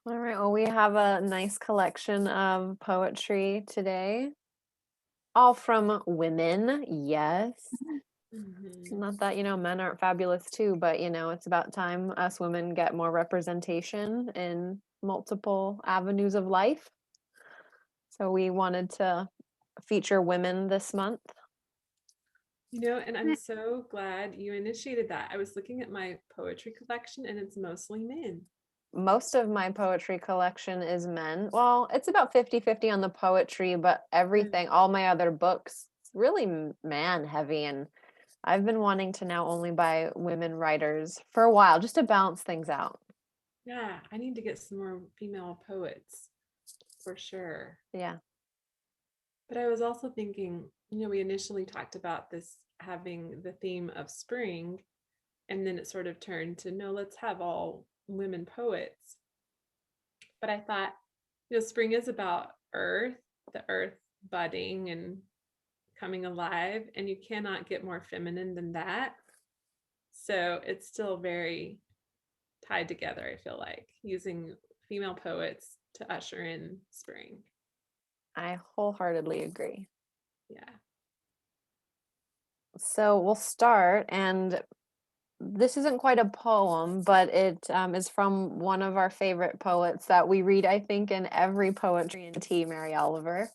All right. Well, we have a nice collection of poetry today, all from women. Yes. Mhm. Not that, men aren't fabulous too, but, it's about time us women get more representation in multiple avenues of life. So we wanted to feature women this month. And I'm so glad you initiated that. I was looking at my poetry collection and it's mostly men. Most of my poetry collection is men. Well, it's about 50-50 on the poetry, but Yeah. everything, all my other books, it's really man heavy. And I've been wanting to now only buy women writers for a while just to balance things out. Yeah, I need to get some more female poets for sure. Yeah. But I was also thinking, we initially talked about this having the theme of spring, and then it sort of turned to no, let's have all women poets. But I thought, spring is about earth, the earth budding and coming alive, and you cannot get more feminine than that. So it's still very tied together, I feel like, using female poets to usher in spring. I wholeheartedly agree. Yeah. So we'll start, and this isn't quite a poem, but it is from one of our favorite poets that we read, I think, in every poetry and tea, Mary Oliver.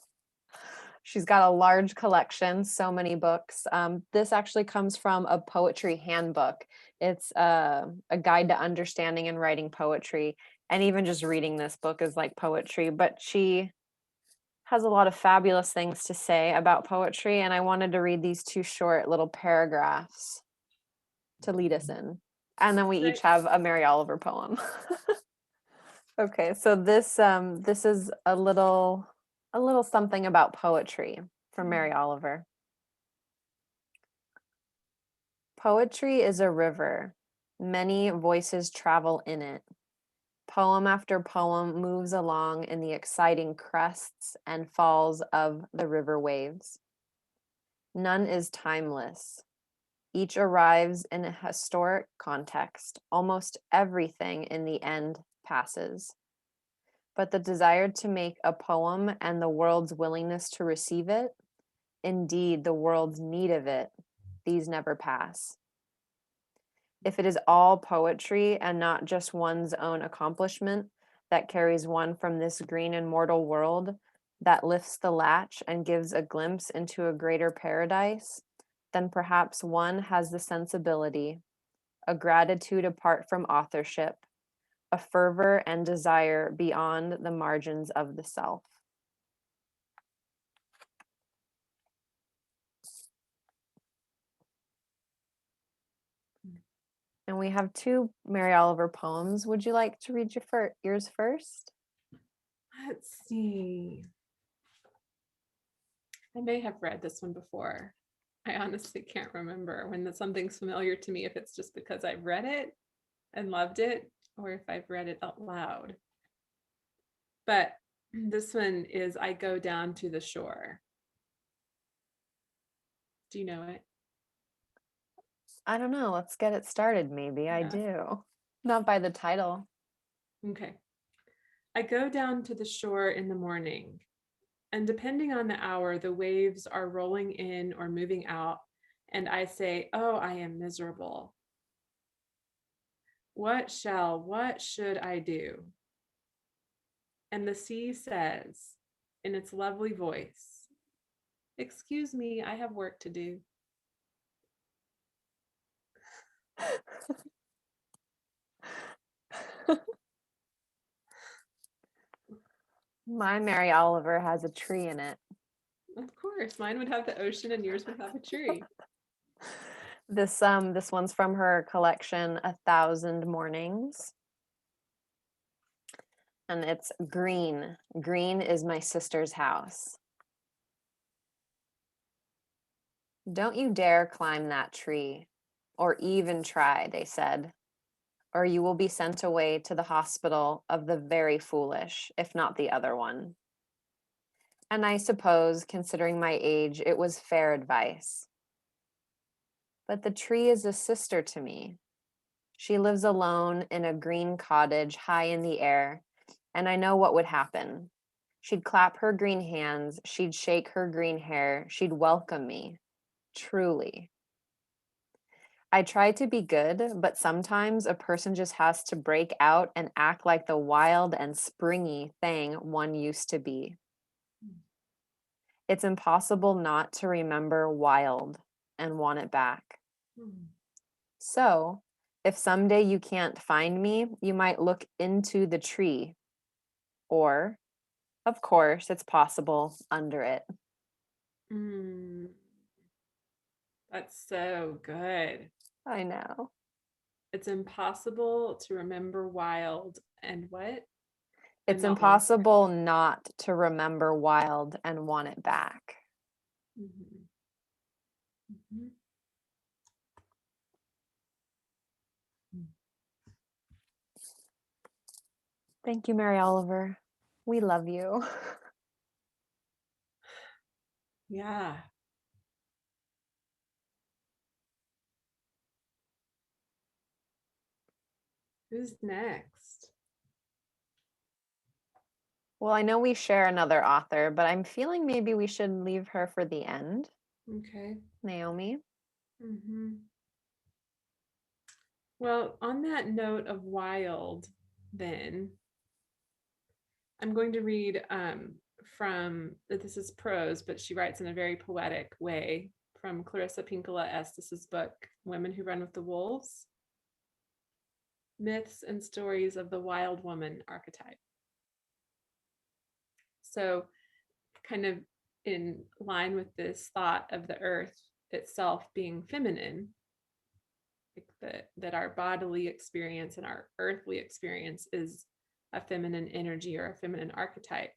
She's got a large collection, so many books. This actually comes from a poetry handbook. It's a guide to understanding and writing poetry. And even just reading this book is like poetry, but she has a lot of fabulous things to say about poetry. And I wanted to read these two short little paragraphs to lead us in. And then we Right. each have a Mary Oliver poem. Okay, so this is a little something about poetry from Mary Oliver. Poetry is a river. Many voices travel in it. Poem after poem moves along in the exciting crests and falls of the river waves. None is timeless. Each arrives in a historic context. Almost everything in the end passes. But the desire to make a poem and the world's willingness to receive it, indeed the world's need of it, these never pass. If it is all poetry and not just one's own accomplishment that carries one from this green and mortal world, that lifts the latch and gives a glimpse into a greater paradise, then perhaps one has the sensibility, a gratitude apart from authorship, a fervor and desire beyond the margins of the self. And we have two Mary Oliver poems. Would you like to read yours first? Let's see. I may have read this one before. I honestly can't remember when something's familiar to me, if it's just because I've read it and loved it, or if I've read it out loud. But this one is I Go Down to the Shore. Do you know it? I don't know. Let's get it started, maybe. I Yeah. do. Not by the title. Okay. I go down to the shore in the morning, and depending on the hour, the waves are rolling in or moving out, and I say, oh, I am miserable. What should I do? And the sea says in its lovely voice, excuse me, I have work to do. My Mary Oliver has a tree in it. Of course, mine would have the ocean and yours would have a tree. This one's from her collection, A Thousand Mornings. And it's green. Green is my sister's house. Don't you dare climb that tree, or even try, they said, or you will be sent away to the hospital of the very foolish, if not the other one. And I suppose, considering my age, it was fair advice. But the tree is a sister to me. She lives alone in a green cottage high in the air, and I know what would happen. She'd clap her green hands, she'd shake her green hair, she'd welcome me. Truly. I try to be good, but sometimes a person just has to break out and act like the wild and springy thing one used to be. It's impossible not to remember wild and want it back. Hmm. So, if someday you can't find me, you might look into the tree. Or, of course, it's possible under it. Mm, that's so good. I know. It's impossible to remember wild and what? And It's not want it back. impossible not to remember wild and want it back. Mhm. Mhm. Mm. Thank you, Mary Oliver. We love you. Yeah. Who's next? Well, I know we share another author, but I'm feeling maybe we should leave her for the end. Okay. Naomi. Hmm. Well, on that note of wild, then I'm going to read from this is prose, but she writes in a very poetic way from Clarissa Pinkola Estes's book, Women Who Run with the Wolves: Myths and Stories of the Wild Woman Archetype. So, kind of in line with this thought of the earth itself being feminine, like that our bodily experience and our earthly experience is a feminine energy or a feminine archetype.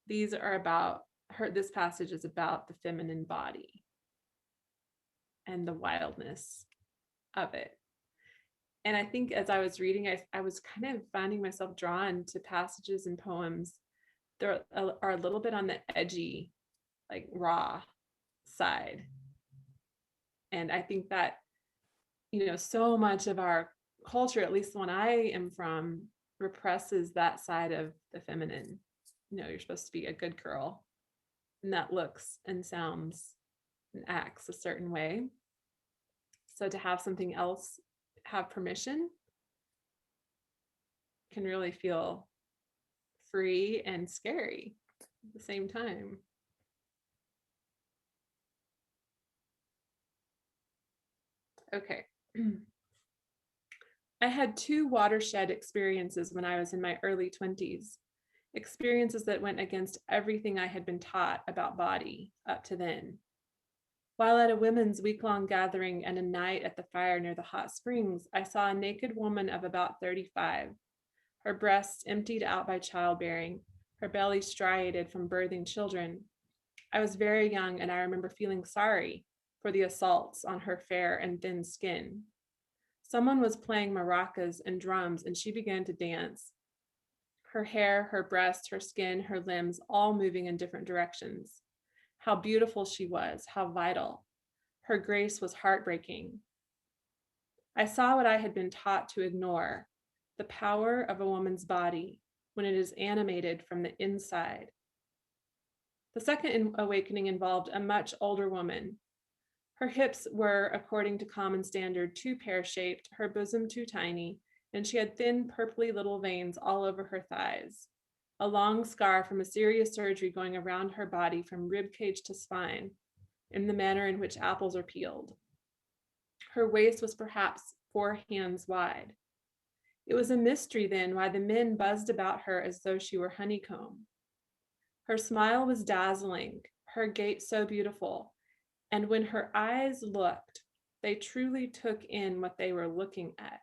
These are about her. This passage is about the feminine body and the wildness of it. And I think as I was reading, I was kind of finding myself drawn to passages and poems that are a little bit on the edgy, like raw side. And I think that, so much of our culture, at least the one I am from, represses that side of the feminine. You're supposed to be a good girl, and that looks and sounds and acts a certain way. So to have something else have permission can really feel free and scary at the same time. Okay. I had two watershed experiences when I was in my early 20s, experiences that went against everything I had been taught about body up to then. While at a women's week-long gathering and a night at the fire near the hot springs, I saw a naked woman of about 35, her breasts emptied out by childbearing, her belly striated from birthing children. I was very young, and I remember feeling sorry for the assaults on her fair and thin skin. Someone was playing maracas and drums, and she began to dance. Her hair, her breasts, her skin, her limbs, all moving in different directions. How beautiful she was, how vital. Her grace was heartbreaking. I saw what I had been taught to ignore: the power of a woman's body when it is animated from the inside. The second awakening involved a much older woman. Her hips were, according to common standard, too pear-shaped, her bosom too tiny, and she had thin, purpley little veins all over her thighs, a long scar from a serious surgery going around her body from rib cage to spine, in the manner in which apples are peeled. Her waist was perhaps 4 hands wide. It was a mystery then why the men buzzed about her as though she were honeycomb. Her smile was dazzling, her gait so beautiful, and when her eyes looked, they truly took in what they were looking at.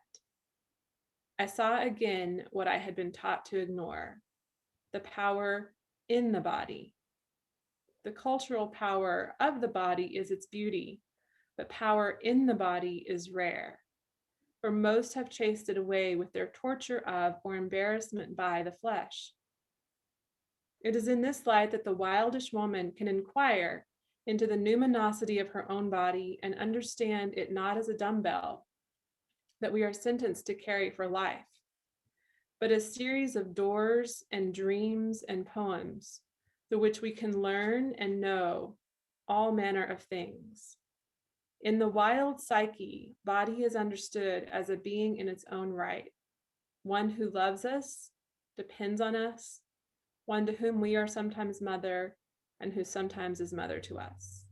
I saw again what I had been taught to ignore: the power in the body. The cultural power of the body is its beauty, but power in the body is rare, for most have chased it away with their torture of or embarrassment by the flesh. It is in this light that the wildish woman can inquire into the numinosity of her own body and understand it not as a dumbbell that we are sentenced to carry for life, but a series of doors and dreams and poems through which we can learn and know all manner of things. In the wild psyche, body is understood as a being in its own right, one who loves us, depends on us, one to whom we are sometimes mother, and who sometimes is mother to us.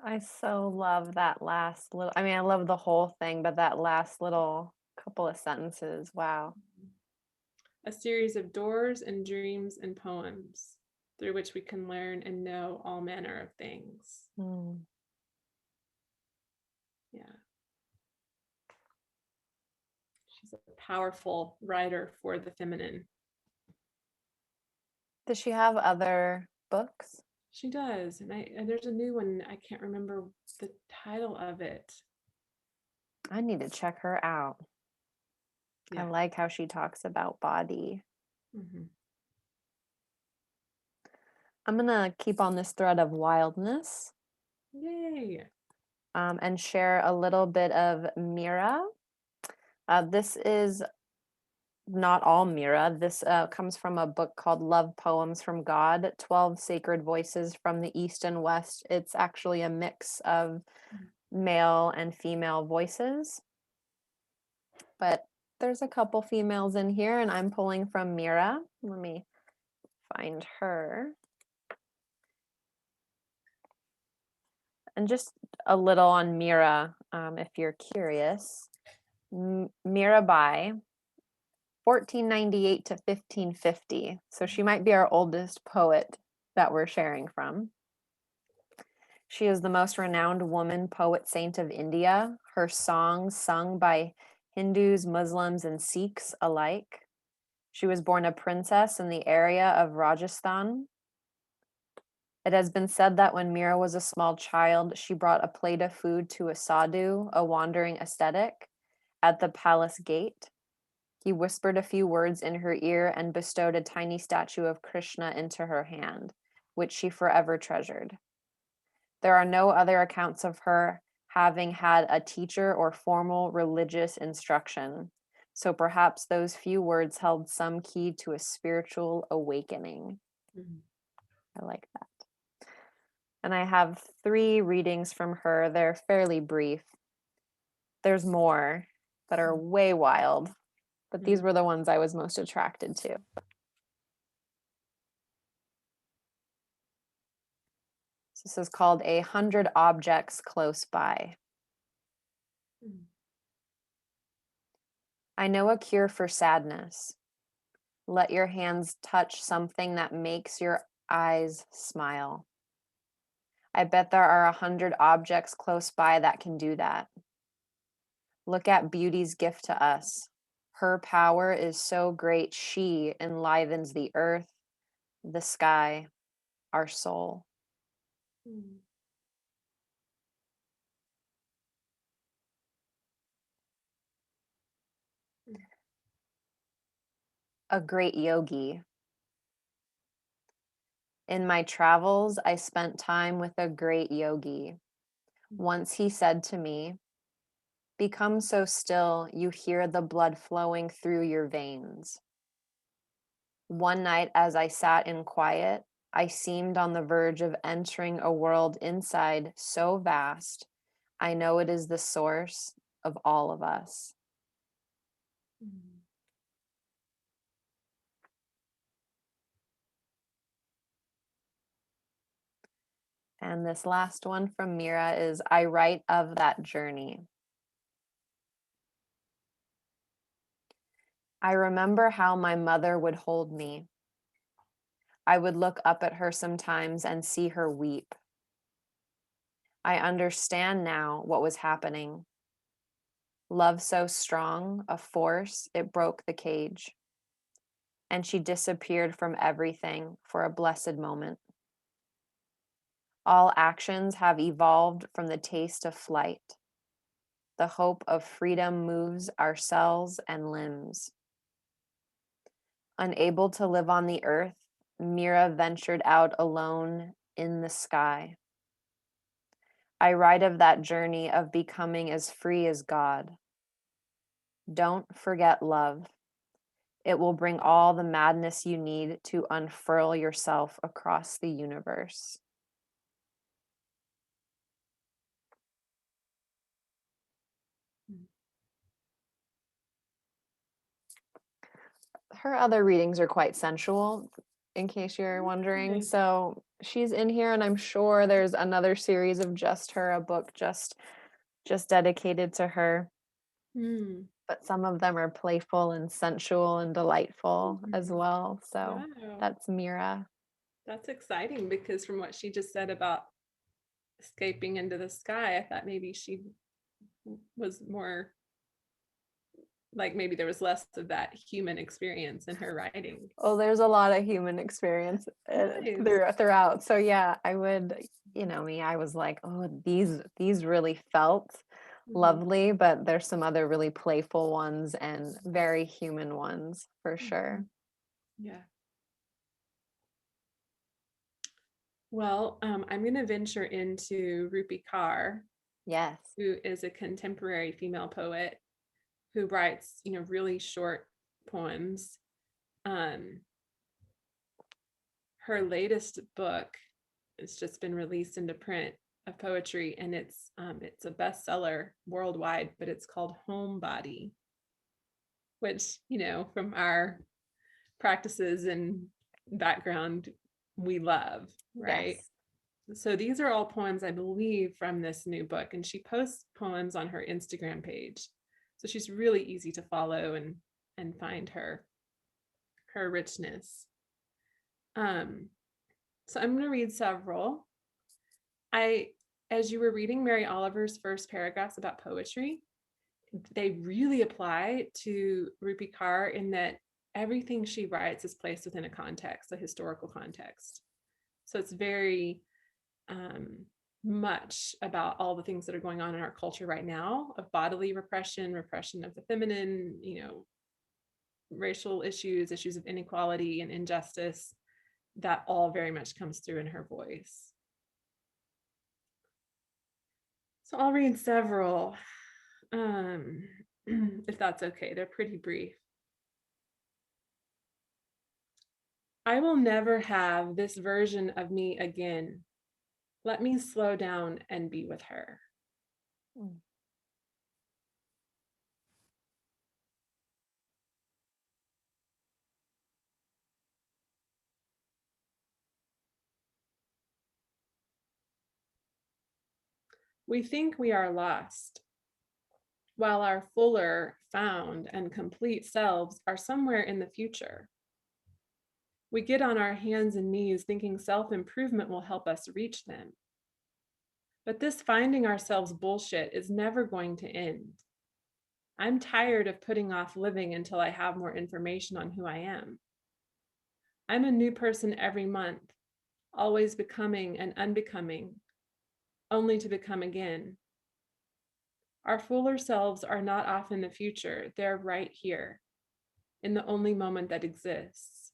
I so love that last little, I mean, I love the whole thing, but that last little couple of sentences, wow. A series of doors and dreams and poems through which we can learn and know all manner of things. Mm. Yeah. She's a powerful writer for the feminine. Does she have other books? She does. And there's a new one. I can't remember the title of it. I need to check her out. I Yeah. like how she talks about body. Mm-hmm. I'm going to keep on this thread of wildness Yay. and share a little bit of Mira. This is not all Mira. This comes from a book called Love Poems from God, 12 Sacred Voices from the East and West. It's actually a mix of male and female voices, but there's a couple females in here, and I'm pulling from Mira. Let me find her. And just a little on Mira, if you're curious. Mirabai, 1498 to 1550. So she might be our oldest poet that we're sharing from. She is the most renowned woman poet saint of India. Her songs sung by Hindus, Muslims, and Sikhs alike. She was born a princess in the area of Rajasthan. It has been said that when Mira was a small child, she brought a plate of food to a sadhu, a wandering ascetic, at the palace gate. He whispered a few words in her ear and bestowed a tiny statue of Krishna into her hand, which she forever treasured. There are no other accounts of her having had a teacher or formal religious instruction, so perhaps those few words held some key to a spiritual awakening. Mm-hmm. I like that. And I have 3 readings from her. They're fairly brief. There's more that are way wild, but these were the ones I was most attracted to. So this is called 100 Objects Close By. Mm-hmm. I know a cure for sadness. Let your hands touch something that makes your eyes smile. I bet there are 100 objects close by that can do that. Look at beauty's gift to us. Her power is so great, she enlivens the earth, the sky, our soul. Mm-hmm. A great yogi. In my travels, I spent time with a great yogi. Once he said to me, become so still, you hear the blood flowing through your veins. One night, as I sat in quiet, I seemed on the verge of entering a world inside so vast, I know it is the source of all of us. Mm-hmm. And this last one from Mira is I write of that journey. I remember how my mother would hold me. I would look up at her sometimes and see her weep. I understand now what was happening. Love so strong, a force, it broke the cage. And she disappeared from everything for a blessed moment. All actions have evolved from the taste of flight. The hope of freedom moves our cells and limbs. Unable to live on the earth, Mira ventured out alone in the sky. I write of that journey of becoming as free as God. Don't forget love. It will bring all the madness you need to unfurl yourself across the universe. Mm. Her other readings are quite sensual, in case you're wondering. Okay. So she's in here, and I'm sure there's another series of just her, a book just dedicated to her. Mm. But some of them are playful and sensual and delightful as Mhm. well. So Wow. that's Mira. That's exciting because from what she just said about escaping into the sky, I thought maybe she was more like maybe there was less of that human experience in her writing. Oh, there's a lot of human experience Nice. throughout. So yeah, I would, me, I was like, oh, these really felt Mhm. lovely, but there's some other really playful ones and very human ones for Mhm. sure. Yeah. Well, I'm going to venture into Rupi Kaur, Yes. who is a contemporary female poet who writes, really short poems. Um, Her latest book has just been released into print of poetry, and it's a bestseller worldwide, but it's called Homebody, which, from our practices and background, we love, right? Yes. So these are all poems, I believe, from this new book, and she posts poems on her Instagram page. So she's really easy to follow and find her richness. Um, so I'm going to read several. I, as you were reading Mary Oliver's first paragraphs about poetry, they really apply to Rupi Kaur in that everything she writes is placed within a context, a historical context. So it's very much about all the things that are going on in our culture right now of bodily repression, repression of the feminine, racial issues, issues of inequality and injustice. That all very much comes through in her voice. So I'll read several, if that's okay. They're pretty brief. I will never have this version of me again. Let me slow down and be with her. Mm. We think we are lost, while our fuller, found, and complete selves are somewhere in the future. We get on our hands and knees thinking self improvement will help us reach them. But this finding ourselves bullshit is never going to end. I'm tired of putting off living until I have more information on who I am. I'm a new person every month, always becoming and unbecoming, only to become again. Our fuller selves are not off in the future, they're right here, in the only moment that exists.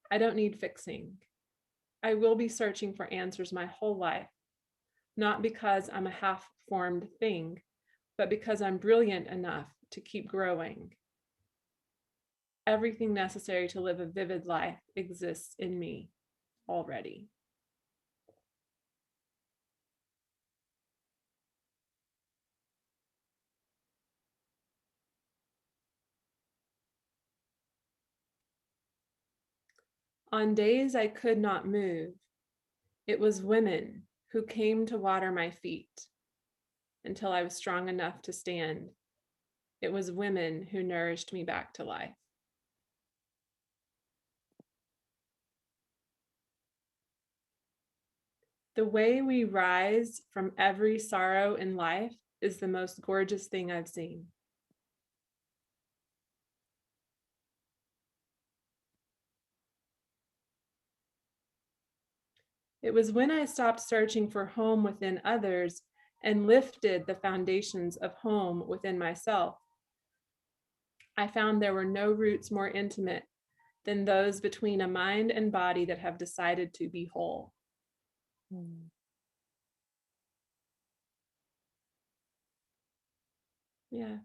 I don't need fixing. I will be searching for answers my whole life, not because I'm a half formed thing, but because I'm brilliant enough to keep growing. Everything necessary to live a vivid life exists in me already. On days I could not move, it was women who came to water my feet until I was strong enough to stand. It was women who nourished me back to life. The way we rise from every sorrow in life is the most gorgeous thing I've seen. It was when I stopped searching for home within others and lifted the foundations of home within myself. I found there were no roots more intimate than those between a mind and body that have decided to be whole. Mm. Yeah.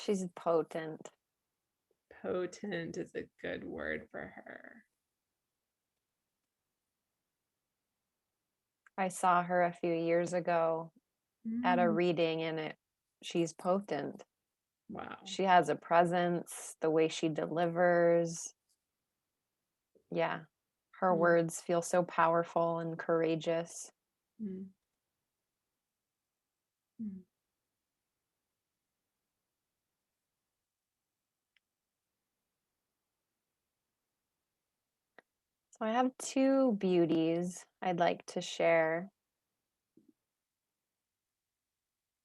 She's potent. Potent is a good word for her. I saw her a few years ago at a Mm, reading, and she's potent. wow. She has a presence, the way she delivers. Yeah. Her Mm, words feel so powerful and courageous. mm, mm. So I have two beauties I'd like to share.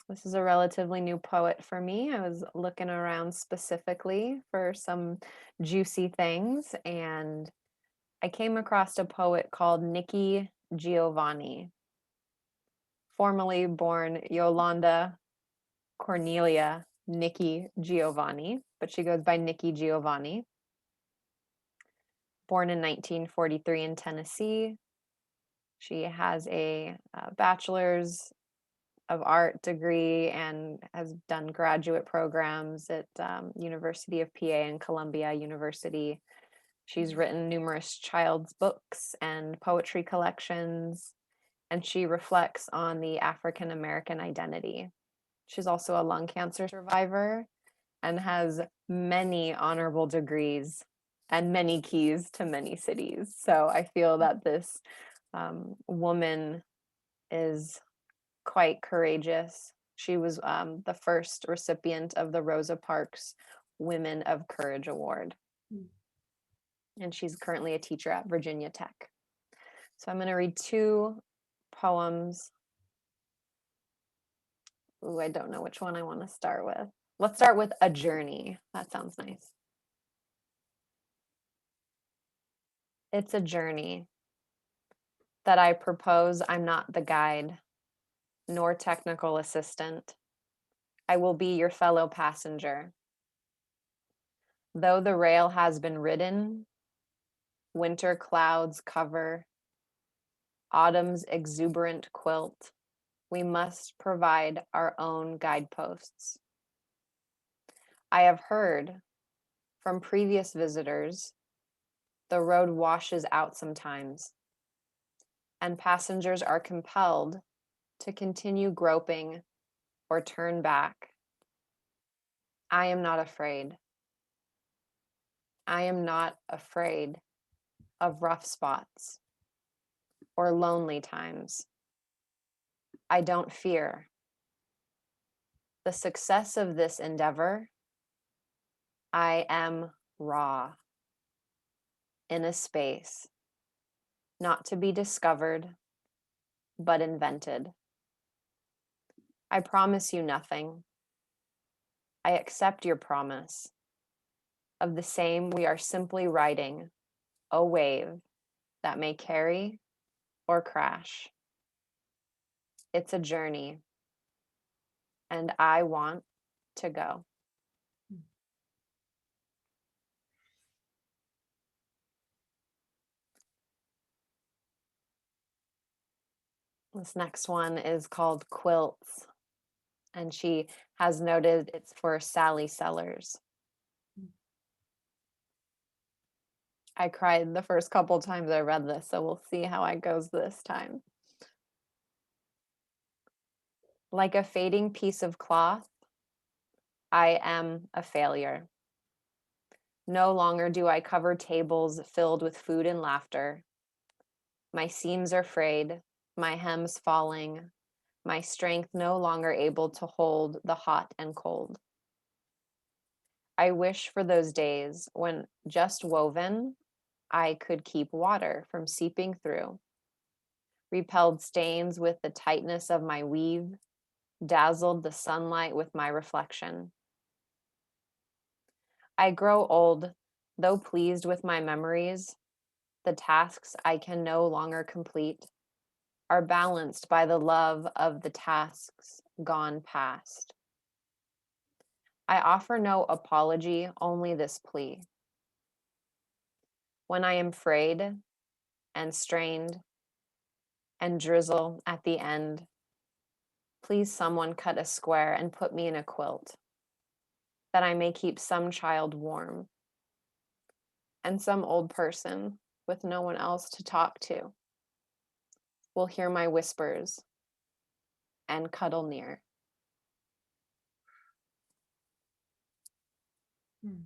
This is a relatively new poet for me. I was looking around specifically for some juicy things, and I came across a poet called Nikki Giovanni, formerly born Yolanda Cornelia Nikki Giovanni, but she goes by Nikki Giovanni. Born in 1943 in Tennessee. She has a bachelor's of art degree and has done graduate programs at University of PA and Columbia University. She's written numerous child's books and poetry collections, and she reflects on the African American identity. She's also a lung cancer survivor and has many honorable degrees and many keys to many cities. So I feel that this woman is quite courageous. She was the first recipient of the Rosa Parks Women of Courage Award, Mm. and she's currently a teacher at Virginia Tech. So I'm going to read two poems. Ooh, I don't know which one I want to start with. Let's start with A Journey. That sounds nice. It's a journey that I propose. I'm not the guide, nor technical assistant. I will be your fellow passenger. Though the rail has been ridden, winter clouds cover autumn's exuberant quilt, we must provide our own guideposts. I have heard from previous visitors the road washes out sometimes, and passengers are compelled to continue groping or turn back. I am not afraid. I am not afraid of rough spots or lonely times. I don't fear. The success of this endeavor, I am raw in a space not to be discovered, but invented. I promise you nothing. I accept your promise. Of the same, we are simply riding a wave that may carry or crash. It's a journey, and I want to go. This next one is called Quilts, and she has noted it's for Sally Sellers. I cried the first couple times I read this, so we'll see how it goes this time. Like a fading piece of cloth, I am a failure. No longer do I cover tables filled with food and laughter. My seams are frayed, my hems falling, my strength no longer able to hold the hot and cold. I wish for those days when, just woven, I could keep water from seeping through, repelled stains with the tightness of my weave, dazzled the sunlight with my reflection. I grow old, though pleased with my memories. The tasks I can no longer complete are balanced by the love of the tasks gone past. I offer no apology, only this plea. When I am frayed and strained and drizzle at the end, please someone cut a square and put me in a quilt. that I may keep some child warm and some old person with no one else to talk to will hear my whispers and cuddle near. Hmm.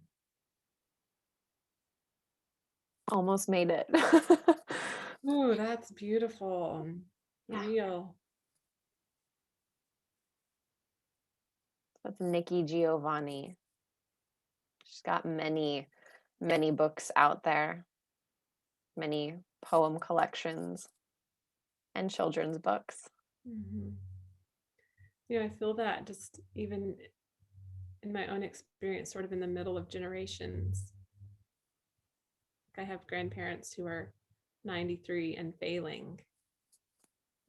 Almost made it. Ooh, that's beautiful. Yeah, Real. that's Nikki Giovanni. She's got many, many books out there, many poem collections and children's books. Mhm. Yeah, I feel that just even in my own experience, sort of in the middle of generations. I have grandparents who are 93 and failing.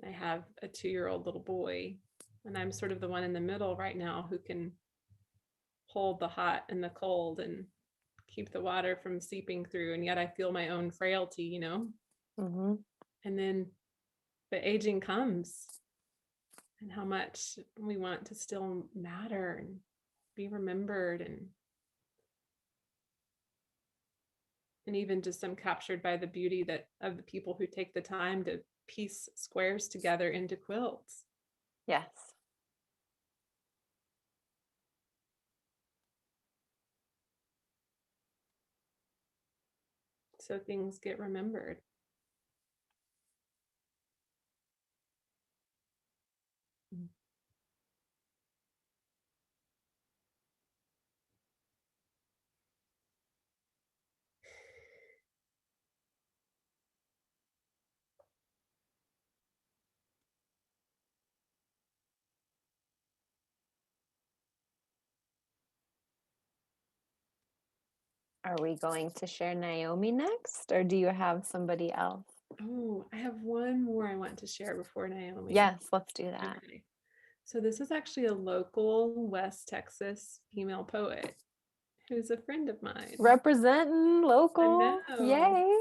I have a 2-year-old little boy, and I'm sort of the one in the middle right now who can hold the hot and the cold and keep the water from seeping through. And yet I feel my own frailty, Mm-hmm. And then the aging comes, and how much we want to still matter and be remembered, and even just I'm captured by the beauty that of the people who take the time to piece squares together into quilts. Yes. So things get remembered. Are we going to share Naomi next, or do you have somebody else? Oh, I have one more I want to share before Naomi. Yes, let's do that. Okay. So this is actually a local West Texas female poet who's a friend of mine. Representing I local. know. Yay.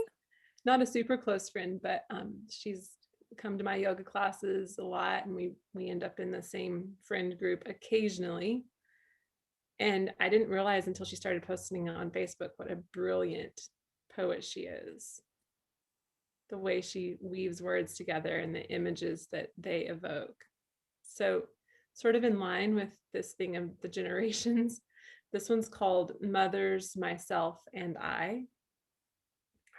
Not a super close friend, but she's come to my yoga classes a lot, and we end up in the same friend group occasionally. And I didn't realize until she started posting on Facebook what a brilliant poet she is. The way she weaves words together and the images that they evoke. So, sort of in line with this thing of the generations, this one's called Mothers, Myself, and I.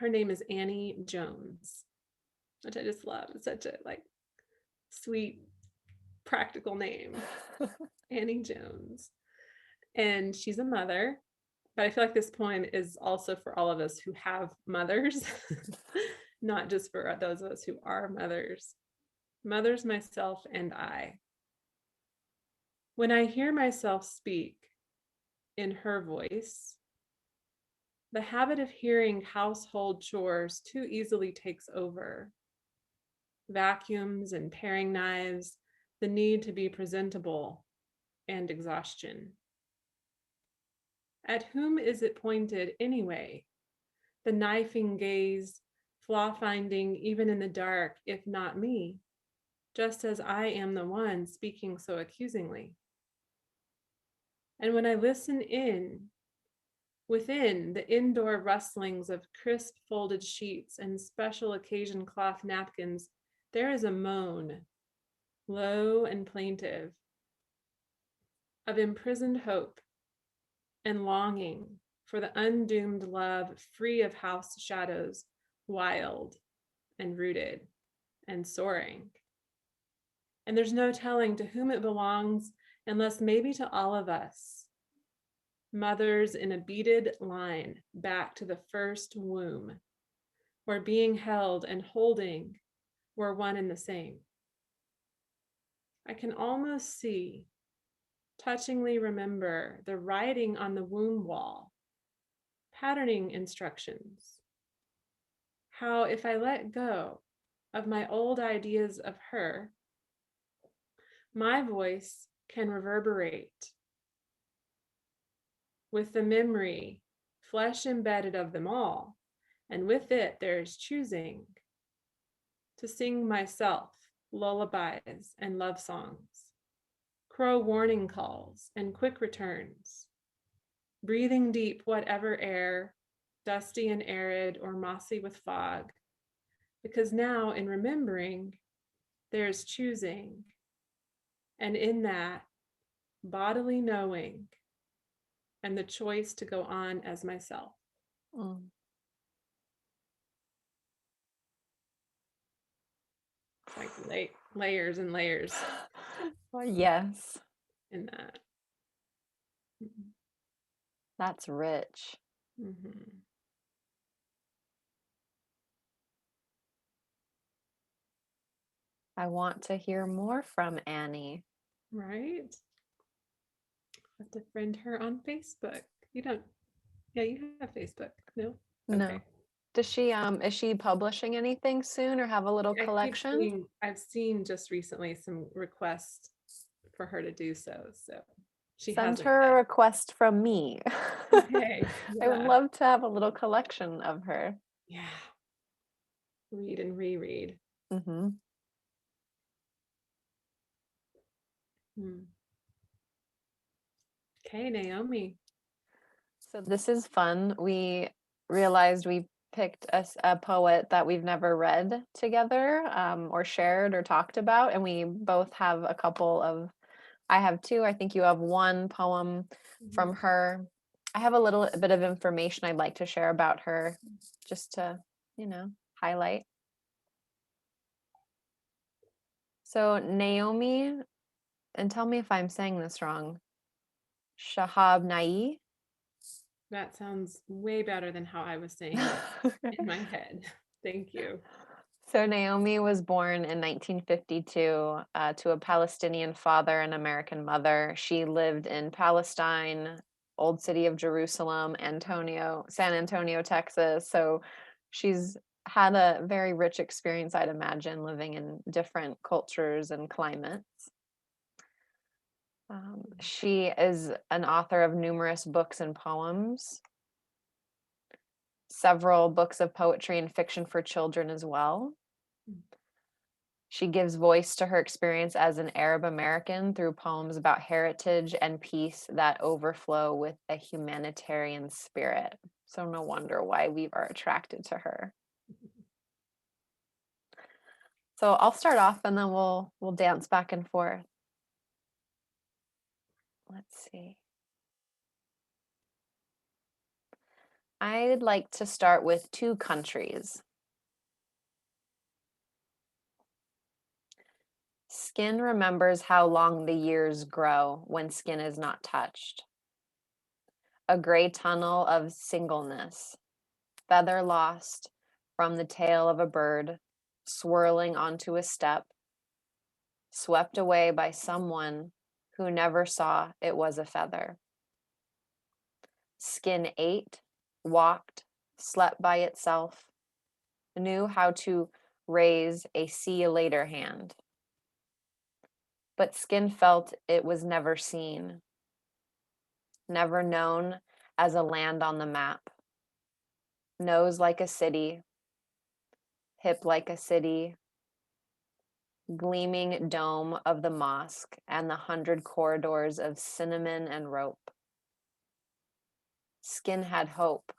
Her name is Annie Jones, which I just love. It's such a sweet, practical name. Annie Jones. And she's a mother, but I feel like this poem is also for all of us who have mothers, not just for those of us who are mothers. Mothers, myself, and I. When I hear myself speak in her voice, the habit of hearing household chores too easily takes over. Vacuums and paring knives, the need to be presentable, and exhaustion. At whom is it pointed anyway? The knifing gaze, flaw finding even in the dark, if not me, just as I am the one speaking so accusingly. And when I listen in, within the indoor rustlings of crisp folded sheets and special occasion cloth napkins, there is a moan, low and plaintive, of imprisoned hope and longing for the undoomed love free of house shadows, wild and rooted and soaring. And there's no telling to whom it belongs, unless maybe to all of us. Mothers in a beaded line back to the first womb, where being held and holding were one and the same. I can almost see, touchingly remember the writing on the womb wall, patterning instructions. How, if I let go of my old ideas of her, my voice can reverberate with the memory, flesh embedded of them all, and with it there is choosing to sing myself lullabies and love songs, crow warning calls and quick returns, breathing deep whatever air, dusty and arid or mossy with fog, because now in remembering, there's choosing, and in that, bodily knowing, and the choice to go on as myself. Mm. It's like layers and layers Well, yes, in that. Mm-hmm. that's rich. Mm-hmm. I want to hear more from Annie. Right? Have to friend her on Facebook. You don't, yeah, you have Facebook. No? Okay. No. Does she is she publishing anything soon or have a little I keep collection? seeing, I've seen just recently some requests for her to do so. So she Send hasn't her a yet. request from me. Okay. I would Yeah. love to have a little collection of her. Yeah. Read and reread. Hmm. Hmm. Okay, Naomi. So this is fun. We realized we picked a poet that we've never read together, or shared or talked about, and we both have a couple of. I have two. I think you have one poem Mhm. from her. I have a little bit of information I'd like to share about her, just to, highlight. So Naomi, and tell me if I'm saying this wrong. Shahab. That sounds way better than how I was saying it in my head. Thank you. So Naomi was born in 1952 to a Palestinian father and American mother. She lived in Palestine, Old City of Jerusalem, San Antonio, Texas. So she's had a very rich experience, I'd imagine, living in different cultures and climates. She is an author of numerous books and poems, several books of poetry and fiction for children as well. She gives voice to her experience as an Arab American through poems about heritage and peace that overflow with a humanitarian spirit. So no wonder why we are attracted to her. So I'll start off and then we'll dance back and forth. Let's see. I'd like to start with two countries. Skin remembers how long the years grow when skin is not touched. A gray tunnel of singleness, feather lost from the tail of a bird, swirling onto a step, swept away by someone who never saw it was a feather. Skin ate, walked, slept by itself, knew how to raise a see you later hand. But skin felt it was never seen, never known as a land on the map. Nose like a city, hip like a city, gleaming dome of the mosque and the 100 corridors of cinnamon and rope. Skin had hope.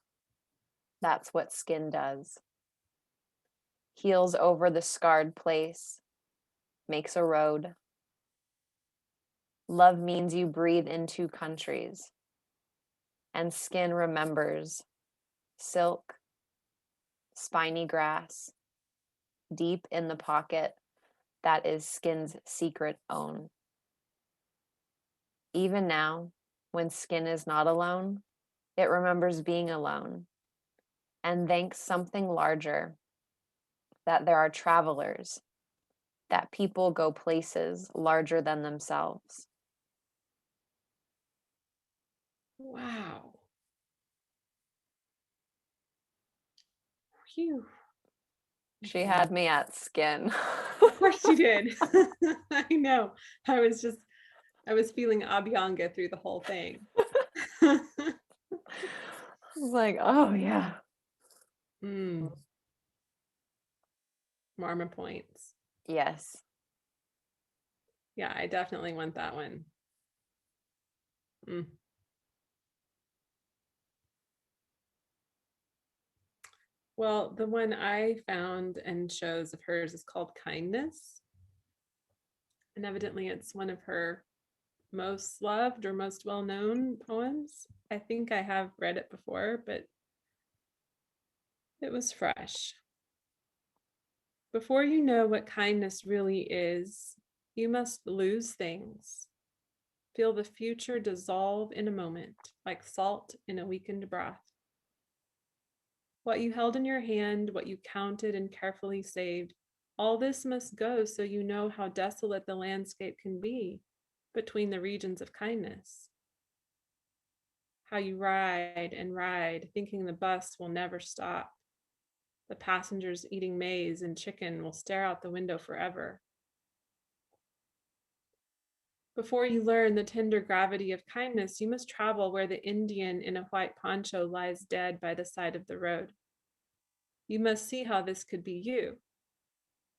That's what skin does. Heals over the scarred place, makes a road. Love means you breathe in two countries, and skin remembers silk, spiny grass, deep in the pocket that is skin's secret own. Even now, when skin is not alone, it remembers being alone and thanks something larger, that there are travelers, that people go places larger than themselves. Wow. Phew. She Okay. had me at skin. Of course you did. I know. I was feeling Abhyanga through the whole thing. I was like, oh yeah. mm, Marma points. Yes. Yeah, I definitely want that one. Mm. Well, the one I found and shows of hers is called Kindness. And evidently it's one of her most loved or most well known poems. I think I have read it before, but it was fresh. Before you know what kindness really is, you must lose things. Feel the future dissolve in a moment, like salt in a weakened broth. What you held in your hand, what you counted and carefully saved, all this must go so you know how desolate the landscape can be between the regions of kindness. How you ride and ride, thinking the bus will never stop. The passengers eating maize and chicken will stare out the window forever. Before you learn the tender gravity of kindness, you must travel where the Indian in a white poncho lies dead by the side of the road. You must see how this could be you,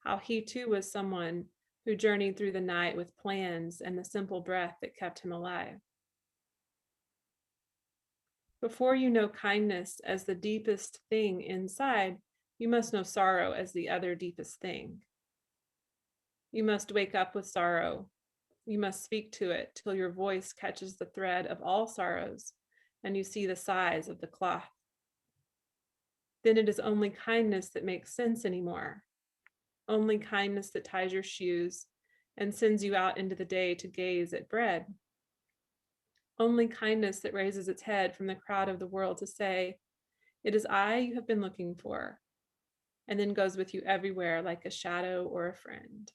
how he too was someone who journeyed through the night with plans and the simple breath that kept him alive. Before you know kindness as the deepest thing inside, you must know sorrow as the other deepest thing. You must wake up with sorrow. You must speak to it till your voice catches the thread of all sorrows and you see the size of the cloth. Then it is only kindness that makes sense anymore. Only kindness that ties your shoes and sends you out into the day to gaze at bread. Only kindness that raises its head from the crowd of the world to say, "It is I you have been looking for," and then goes with you everywhere like a shadow or a friend.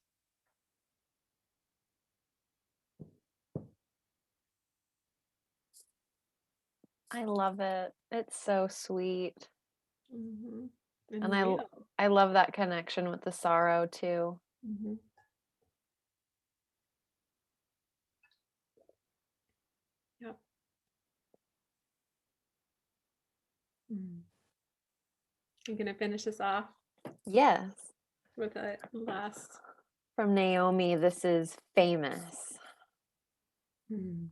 I love it. It's so sweet. Mm-hmm. And And real. I love that connection with the sorrow too. Mm-hmm. Yep. Mm. I'm going to finish this off Yes. with a last. From Naomi, this is famous. Mm.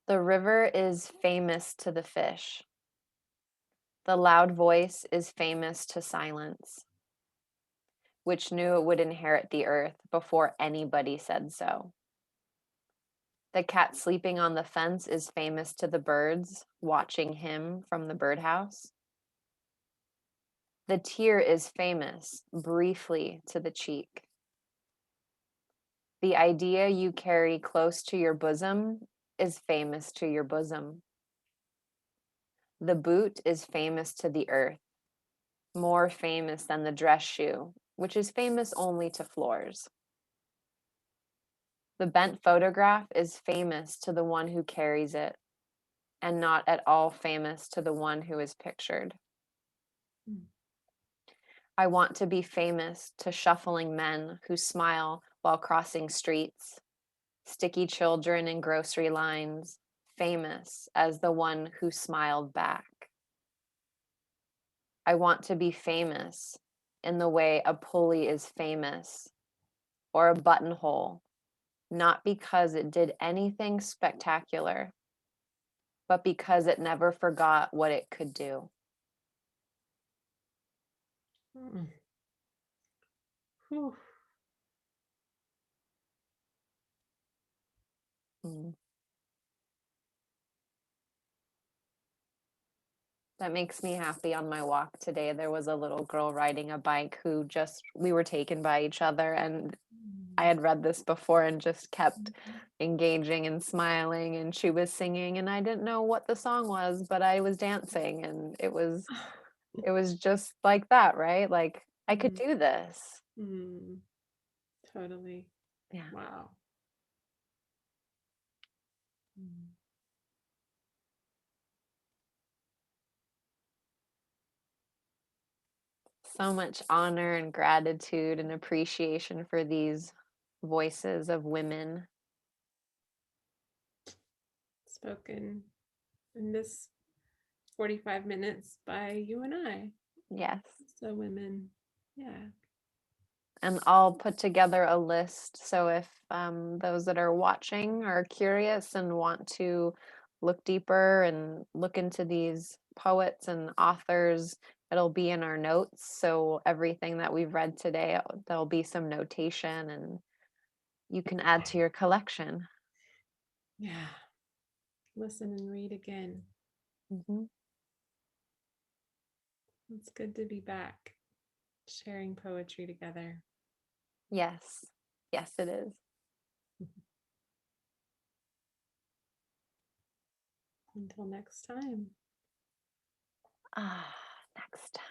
The river is famous to the fish. The loud voice is famous to silence, which knew it would inherit the earth before anybody said so. The cat sleeping on the fence is famous to the birds watching him from the birdhouse. The tear is famous briefly to the cheek. The idea you carry close to your bosom is famous to your bosom. The boot is famous to the earth, more famous than the dress shoe, which is famous only to floors. The bent photograph is famous to the one who carries it, and not at all famous to the one who is pictured. Mm. I want to be famous to shuffling men who smile while crossing streets, sticky children in grocery lines, famous as the one who smiled back. I want to be famous in the way a pulley is famous or a buttonhole, not because it did anything spectacular, but because it never forgot what it could do. Mm. Whew. Mm. That makes me happy. On my walk today, there was a little girl riding a bike who just, we were taken by each other, and I had read this before and just kept engaging and smiling, and she was singing, and I didn't know what the song was, but I was dancing, and it was just like that, right? Like I could Mm. do this. Mm. Totally. Yeah. Wow. Mm. So much honor and gratitude and appreciation for these voices of women. Spoken in this 45 minutes by you and I. Yes. So, women. Yeah. And I'll put together a list. So if those that are watching are curious and want to look deeper and look into these poets and authors, it'll be in our notes. So everything that we've read today, there'll be some notation and you can add to your collection. Yeah. Listen and read again. Mhm. It's good to be back sharing poetry together. Yes. Yes, it is. Until next time. Ah, next time.